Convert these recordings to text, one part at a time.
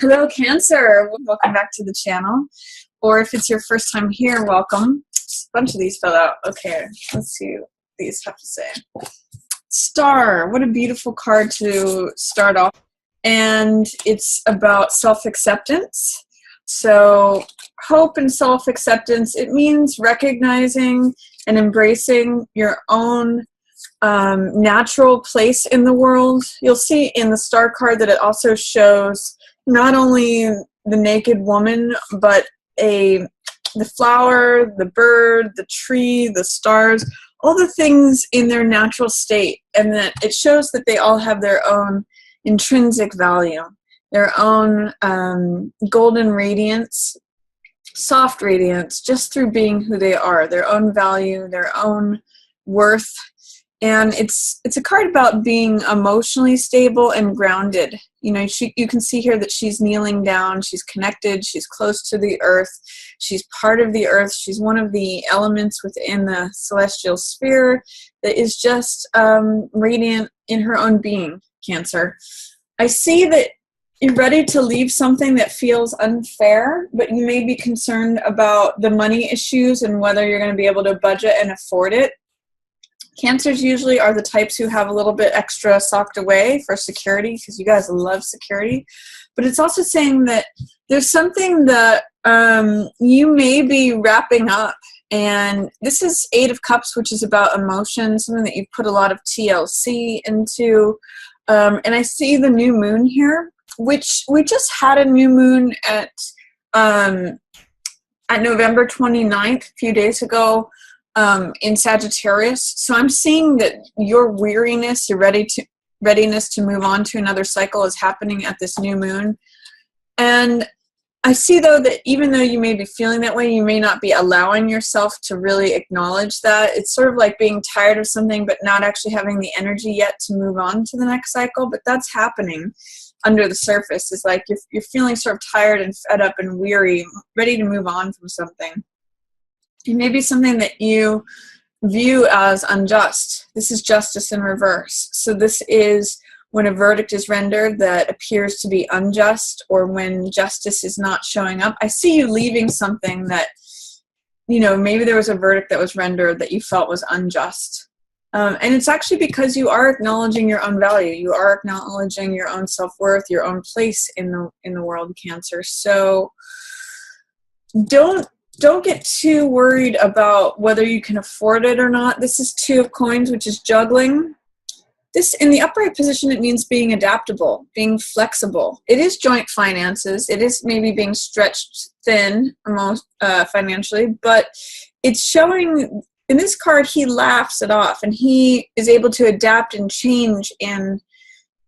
Hello, Cancer. Welcome back to the channel. Or if it's your first time here, welcome. A bunch of these fell out. Okay, let's see what these have to say. Star. What a beautiful card to start off. And it's about self-acceptance. So hope and self-acceptance, it means recognizing and embracing your own natural place in the world. You'll see in the star card that it also shows not only the naked woman, but the flower, the bird, the tree, the stars, all the things in their natural state. And that it shows that they all have their own intrinsic value, their own golden radiance, soft radiance, just through being who they are, their own value, their own worth. And it's a card about being emotionally stable and grounded. You know, you can see here that she's kneeling down, she's connected, she's close to the earth, she's part of the earth, she's one of the elements within the celestial sphere that is just radiant in her own being, Cancer. I see that you're ready to leave something that feels unfair, but you may be concerned about the money issues and whether you're going to be able to budget and afford it. Cancers usually are the types who have a little bit extra socked away for security, because you guys love security. But it's also saying that there's something that you may be wrapping up. And this is Eight of Cups, which is about emotion, something that you put a lot of TLC into. And I see the new moon here, which we just had a new moon at November 29th, a few days ago. In Sagittarius. So I'm seeing that your weariness, your readiness to move on to another cycle is happening at this new moon. And I see, though, that even though you may be feeling that way, you may not be allowing yourself to really acknowledge that. It's sort of like being tired of something but not actually having the energy yet to move on to the next cycle. But that's happening under the surface. It's like you're feeling sort of tired and fed up and weary, ready to move on from something. It may be something that you view as unjust. This is justice in reverse. So this is when a verdict is rendered that appears to be unjust, or when justice is not showing up. I see you leaving something that, you know, maybe there was a verdict that was rendered that you felt was unjust. And it's actually because you are acknowledging your own value. You are acknowledging your own self-worth, your own place in the world, Cancer. So don't get too worried about whether you can afford it or not. This is Two of Coins, which is juggling. This, in the upright position, it means being adaptable, being flexible. It is joint finances. It is maybe being stretched thin financially, but it's showing, in this card, he laughs it off, and he is able to adapt and change in,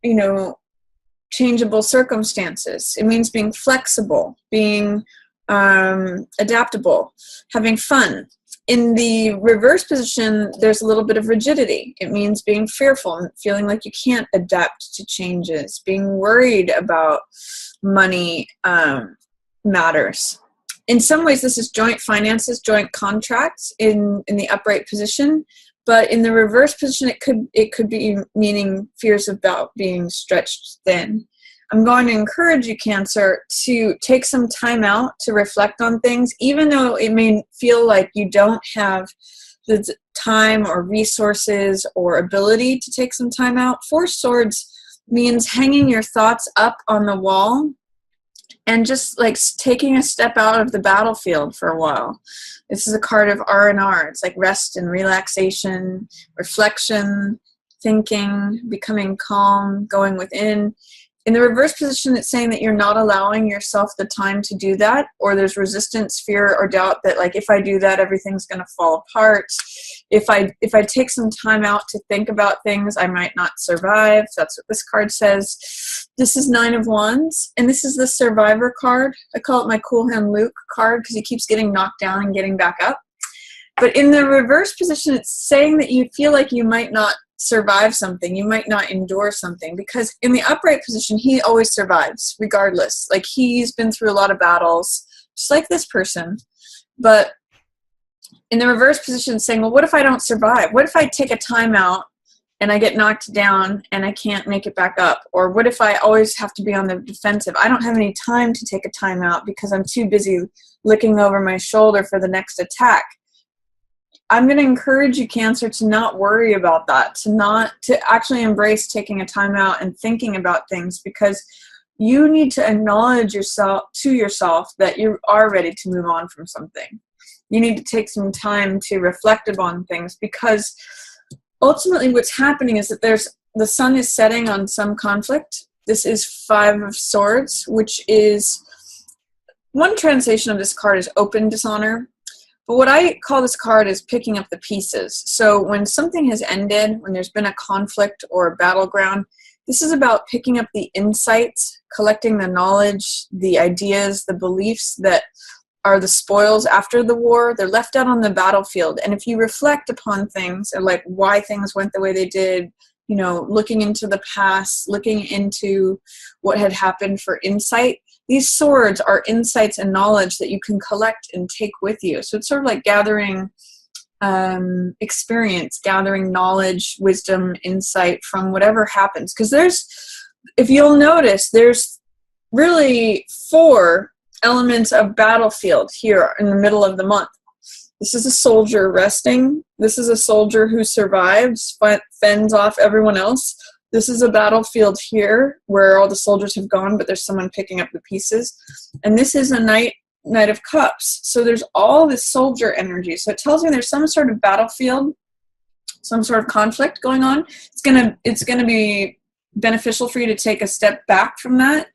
you know, changeable circumstances. It means being flexible, being adaptable, having fun. In the reverse position, there's a little bit of rigidity. It means being fearful and feeling like you can't adapt to changes, being worried about money matters. In some ways, this is joint finances, joint contracts in the upright position, but in the reverse position, it could be meaning fears about being stretched thin. I'm going to encourage you, Cancer, to take some time out to reflect on things, even though it may feel like you don't have the time or resources or ability to take some time out. Four Swords means hanging your thoughts up on the wall and just like taking a step out of the battlefield for a while. This is a card of R&R. It's like rest and relaxation, reflection, thinking, becoming calm, going within. In the reverse position, it's saying that you're not allowing yourself the time to do that, or there's resistance, fear, or doubt that, like, if I do that, everything's going to fall apart. If I take some time out to think about things, I might not survive. That's what this card says. This is Nine of Wands, and this is the Survivor card. I call it my Cool Hand Luke card because he keeps getting knocked down and getting back up. But in the reverse position, it's saying that you feel like you might not survive something, you might not endure something, because in the upright position, he always survives regardless. Like, he's been through a lot of battles, just like this person. But in the reverse position, saying, well, what if I don't survive? What if I take a time out and I get knocked down and I can't make it back up? Or what if I always have to be on the defensive? I don't have any time to take a timeout because I'm too busy looking over my shoulder for the next attack. I'm going to encourage you, Cancer, to not worry about that, to actually embrace taking a timeout and thinking about things, because you need to acknowledge yourself that you are ready to move on from something. You need to take some time to reflect upon things, because ultimately what's happening is that the sun is setting on some conflict. This is 5 of Swords, which is, one translation of this card is open dishonor. But what I call this card is picking up the pieces. So when something has ended, when there's been a conflict or a battleground, this is about picking up the insights, collecting the knowledge, the ideas, the beliefs that are the spoils after the war. They're left out on the battlefield. And if you reflect upon things, like why things went the way they did, you know, looking into the past, looking into what had happened for insight, these swords are insights and knowledge that you can collect and take with you. So it's sort of like gathering experience, gathering knowledge, wisdom, insight from whatever happens. Because if you'll notice, there's really 4 elements of battlefield here in the middle of the month. This is a soldier resting. This is a soldier who survives, fends off everyone else. This is a battlefield here where all the soldiers have gone, but there's someone picking up the pieces. And this is a Knight of Cups. So there's all this soldier energy. So it tells me there's some sort of battlefield, some sort of conflict going on. It's gonna be beneficial for you to take a step back from that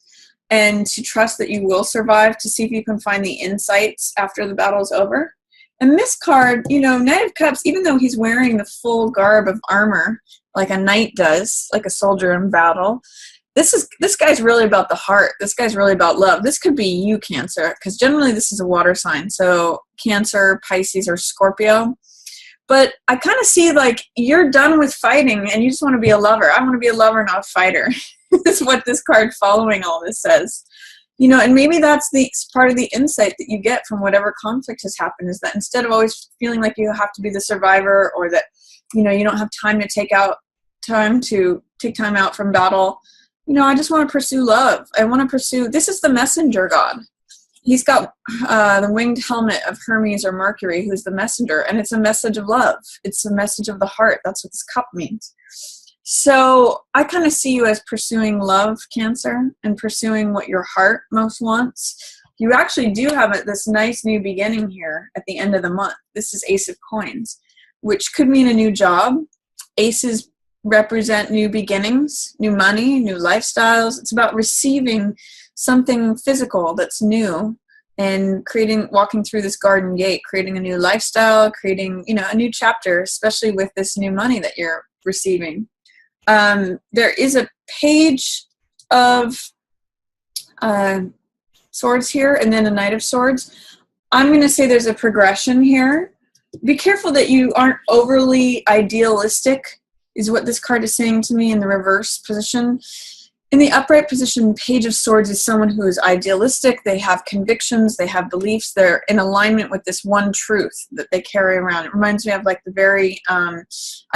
and to trust that you will survive, to see if you can find the insights after the battle is over. And this card, you know, Knight of Cups, even though he's wearing the full garb of armor, like a knight does, like a soldier in battle, this guy's really about the heart. This guy's really about love. This could be you, Cancer, because generally this is a water sign. So Cancer, Pisces, or Scorpio. But I kind of see like you're done with fighting and you just want to be a lover. I want to be a lover, not a fighter. Is what this card following all this says. You know, and maybe that's the part of the insight that you get from whatever conflict has happened, is that instead of always feeling like you have to be the survivor, or that, you know, you don't have time to take time out from battle, you know, I just want to pursue love. I want to pursue, this is the messenger god. He's got the winged helmet of Hermes or Mercury, who's the messenger, and it's a message of love. It's a message of the heart. That's what this cup means. So I kind of see you as pursuing love, Cancer, and pursuing what your heart most wants. You actually do have this nice new beginning here at the end of the month. This is Ace of Coins, which could mean a new job. Aces represent new beginnings, new money, new lifestyles. It's about receiving something physical that's new and walking through this garden gate, creating a new lifestyle, creating, you know, a new chapter, especially with this new money that you're receiving. There is a page of swords here, and then a Knight of Swords. I'm going to say there's a progression here. Be careful that you aren't overly idealistic, is what this card is saying to me in the reverse position. In the upright position, Page of Swords is someone who is idealistic. They have convictions. They have beliefs. They're in alignment with this one truth that they carry around. It reminds me of like the very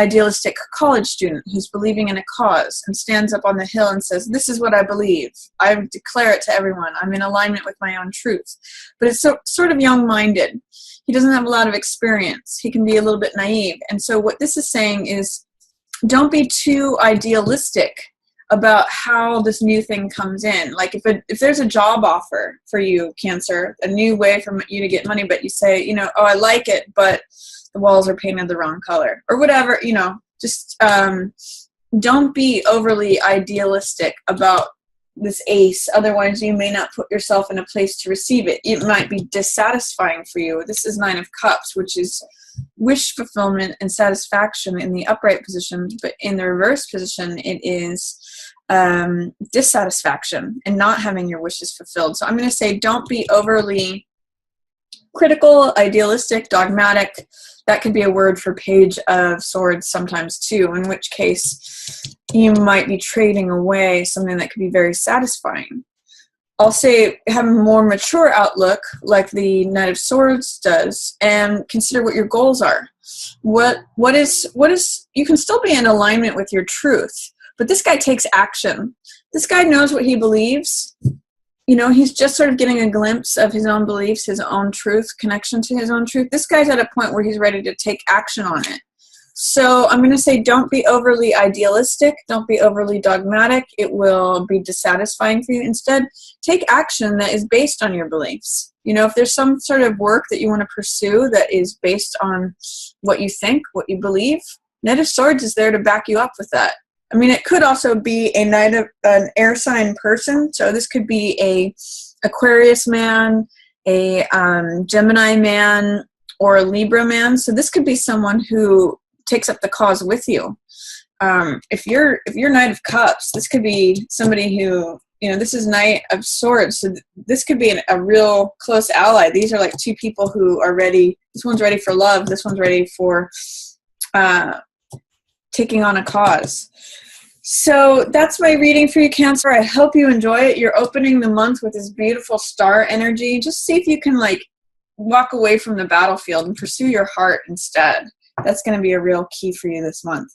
idealistic college student who's believing in a cause and stands up on the hill and says, this is what I believe. I declare it to everyone. I'm in alignment with my own truth. But it's sort of young-minded. He doesn't have a lot of experience. He can be a little bit naive. And so what this is saying is, don't be too idealistic about how this new thing comes in. Like if there's a job offer for you, Cancer, a new way for you to get money, but you say, you know, oh, I like it, but the walls are painted the wrong color or whatever, you know, just don't be overly idealistic about this ace. Otherwise you may not put yourself in a place to receive it. It might be dissatisfying for you. This is 9 of Cups, which is wish fulfillment and satisfaction in the upright position, but in the reverse position it is dissatisfaction and not having your wishes fulfilled. So I'm going to say don't be overly critical, idealistic, dogmatic. That could be a word for Page of Swords sometimes too, in which case you might be trading away something that could be very satisfying. I'll say have a more mature outlook like the Knight of Swords does, and consider what your goals are. What is you can still be in alignment with your truth, but this guy takes action. This guy knows what he believes. You know, he's just sort of getting a glimpse of his own beliefs, his own truth, connection to his own truth. This guy's at a point where he's ready to take action on it. So I'm going to say don't be overly idealistic. Don't be overly dogmatic. It will be dissatisfying for you. Instead, take action that is based on your beliefs. You know, if there's some sort of work that you want to pursue that is based on what you think, what you believe, Knight of Swords is there to back you up with that. I mean, it could also be an air sign person. So this could be a Aquarius man, a Gemini man, or a Libra man. So this could be someone who takes up the cause with you. If you're Knight of Cups, this could be somebody who, you know, this is Knight of Swords. So this could be a real close ally. These are like two people who are ready. This one's ready for love. This one's ready for taking on a cause. So that's my reading for you, Cancer. I hope you enjoy it. You're opening the month with this beautiful star energy. Just see if you can like walk away from the battlefield and pursue your heart instead. That's going to be a real key for you this month.